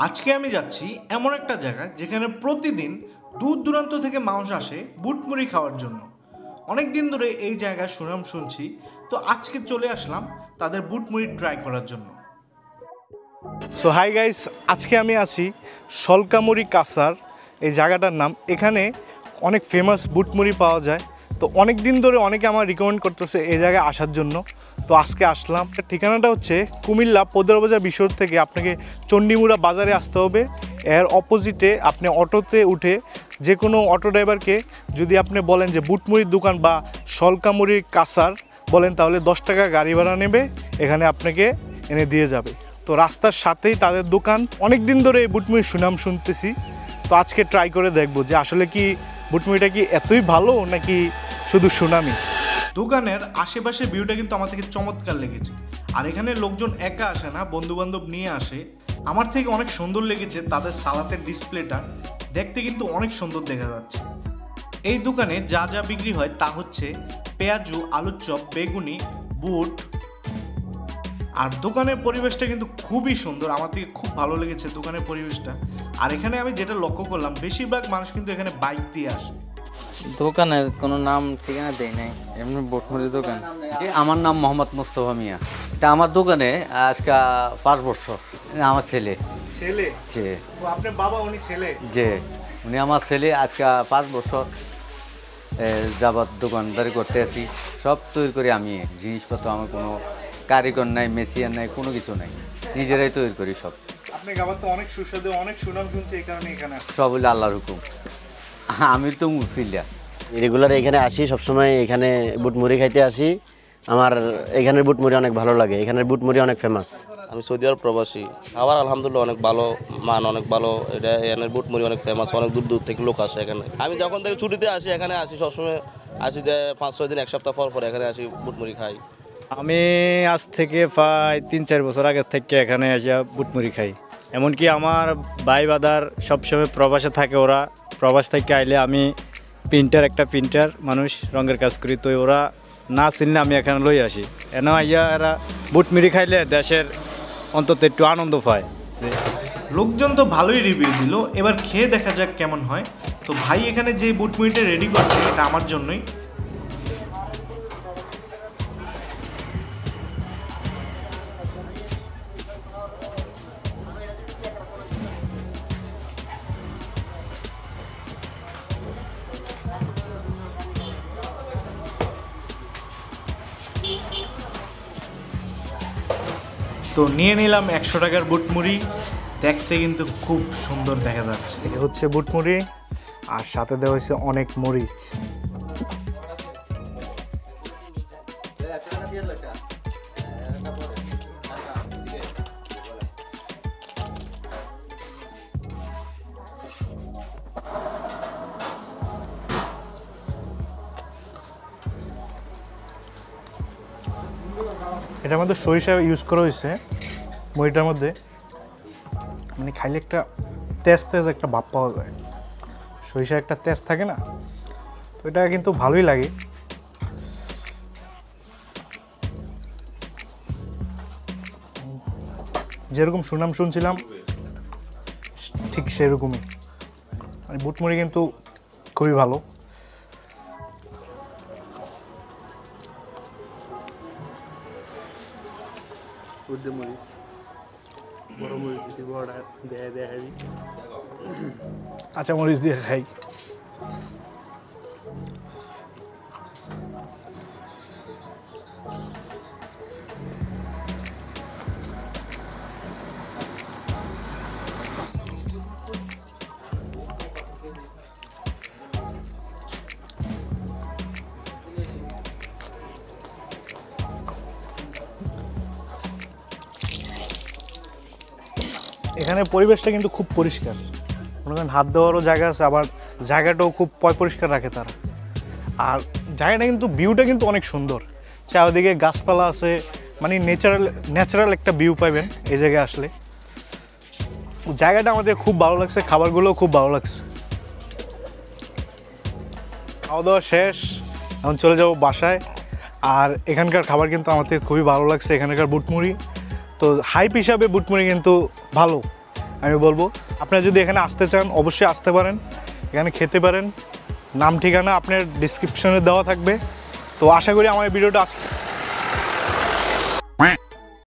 আজকে আমি যাচ্ছি এমন একটা জায়গায় যেখানে প্রতিদিন দূর দূরান্ত থেকে মানুষ আসে বুটমুড়ি খাওয়ার জন্য। অনেক দিন ধরে এই জায়গায় সুনাম শুনছি, তো আজকে চলে আসলাম তাদের বুটমুড়ি ট্রাই করার জন্য। সো হাই গাইস, আজকে আমি আছি সলকামুড়ি কাসার, এই জায়গাটার নাম। এখানে অনেক ফেমাস বুটমুড়ি পাওয়া যায়। তো অনেক দিন ধরে অনেকে আমার রিকমেন্ড করতেছে এই জায়গায় আসার জন্য, তো আজকে আসলাম। ঠিকানাটা হচ্ছে কুমিল্লা পদরবাজার বিশর থেকে আপনাকে চণ্ডীমুড়া বাজারে আসতে হবে। এর অপোজিটে আপনি অটোতে উঠে যে কোনো অটো ড্রাইভারকে যদি আপনি বলেন যে বুটমুড়ির দোকান বা সলকামুড়ির কাসার বলেন, তাহলে 10 টাকা গাড়ি ভাড়া নেবে, এখানে আপনাকে এনে দিয়ে যাবে। তো রাস্তার সাথেই তাদের দোকান। অনেক দিন ধরে এই বুটমুড়ির সুনাম শুনতেছি, তো আজকে ট্রাই করে দেখবো যে আসলে কি বুটমুড়িটা কি এতই ভালো নাকি শুধু সুনামি। দোকানের আশেপাশের ভিউটা কিন্তু আমার থেকে চমৎকার লেগেছে। আর এখানে লোকজন একা আসে না, বন্ধুবান্ধব নিয়ে আসে। আমার থেকে অনেক সুন্দর লেগেছে তাদের সালাতের ডিসপ্লেটা, দেখতে কিন্তু অনেক সুন্দর দেখা যাচ্ছে। এই দোকানে যা যা বিক্রি হয় তা হচ্ছে পেঁয়াজু, আলুর চপ, বেগুনি, বুট। আর দোকানের পরিবেশটা কিন্তু খুবই সুন্দর, আমার থেকে খুব ভালো লেগেছে দোকানের পরিবেশটা। আর এখানে আমি যেটা লক্ষ্য করলাম, বেশিরভাগ মানুষ কিন্তু এখানে বাইক দিয়ে আসে। দোকানের কোনো নাম ঠিকানা দেয় নাই, এমনি বুটমুড়ির দোকান। আমার নাম মোহাম্মদ মুস্তফা মিয়া। এটা আমার দোকানে আজকে 5 বছর। আমার ছেলে ছেলে যে আপনার বাবা, উনি ছেলে? যে উনি আমার ছেলে। আজকে 5 বছর যাবৎ দোকানদারি করতে আছি। সব তৈরি করি আমি। জিনিসপত্র আমার কোনো কারিগর নাই, মেশিয়ান নাই, কোনো কিছু নাই, নিজেরাই তৈরি করি সব। আপনার খাবার তো অনেক সুস্বাদু, অনেক সুনাম শুনছে, এই কারণে এখানে আসছে। সব হইলে আল্লাহর হুকুম। আমি তো মুসিল্লা রেগুলার এখানে আসি, সবসময় এখানে বুটমুড়ি খাইতে আসি। আমার এখানের বুটমুড়ি অনেক ভালো লাগে, এখানের বুটমুড়ি অনেক ফেমাস। আমি সৌদি আরব প্রবাসী। আবার আলহামদুলিল্লাহ অনেক ভালো মান, অনেক ভালো। এটা এখানের বুটমুড়ি অনেক ফেমাস, অনেক দূর দূর থেকে লোক আসে এখানে। আমি যখন থেকে ছুটিতে আসি এখানে আসি, সবসময় আসি, 5-6 দিন, 1 সপ্তাহ পর পর এখানে আসি, বুটমুড়ি খাই। আমি আজ থেকে প্রায় 3-4 বছর আগের থেকে এখানে এসে বুটমুড়ি খাই। এমনকি আমার ভাই বাদার সবসময় প্রবাসে থাকে, ওরা প্রবাস থেকে আইলে আমি একটা প্রিন্টার মানুষ রঙের কাজ করি, তো ওরা না চিনলে আমি এখানে লই আসি। এনে আইয়া এরা বুটমুড়ি খাইলে দেশের অন্তত একটু আনন্দ পায়। লোকজন তো ভালোই রিভিউ দিল, এবার খেয়ে দেখা যাক কেমন হয়। তো ভাই এখানে যে বুটমুড়িটা রেডি করছে এটা আমার জন্যই। তো নিয়ে নিলাম 100 টাকার বুটমুড়ি। দেখতে কিন্তু খুব সুন্দর দেখা যাচ্ছে। এই হচ্ছে বুটমুড়ি, আর সাথে দেওয়া হয়েছে অনেক মরিচ। এটার মধ্যে সরিষা ইউজ করা হয়েছে মুড়িটার মধ্যে, মানে খাইলে একটা তেজ তেজ একটা ভাব পাওয়া যায়। সরিষার একটা তেজ থাকে না, তো এটা কিন্তু ভালোই লাগে। যেরকম সুনাম শুনছিলাম ঠিক সেরকমই, মানে বুটমুড়ি কিন্তু খুবই ভালো। আচ্ছা, মরিচ দিয়ে খাই। এখানে পরিবেশটা কিন্তু খুব পরিষ্কার, মনে করেন হাত দেওয়ারও জায়গা আছে, আবার জায়গাটাও খুব পরিষ্কার রাখে তারা। আর জায়গাটা কিন্তু ভিউটা কিন্তু অনেক সুন্দর, চারিদিকে গাছপালা আছে, মানে ন্যাচারাল একটা ভিউ পাবেন এই জায়গায় আসলে। জায়গাটা আমাদের খুব ভালো লাগছে, খাবারগুলোও খুব ভালো লাগছে। খাওয়া দাওয়া শেষ, এখন চলে যাব বাসায়। আর এখানকার খাবার কিন্তু আমাদের খুবই ভালো লাগছে, এখানকার বুটমুড়ি। তো হাইপ হিসাবে বুটমুড়ি কিন্তু ভালো, আমি বলবো আপনারা যদি এখানে আসতে চান অবশ্যই আসতে পারেন, এখানে খেতে পারেন। নাম ঠিকানা আপনার ডিসক্রিপশনে দেওয়া থাকবে। তো আশা করি আমার এই ভিডিওটা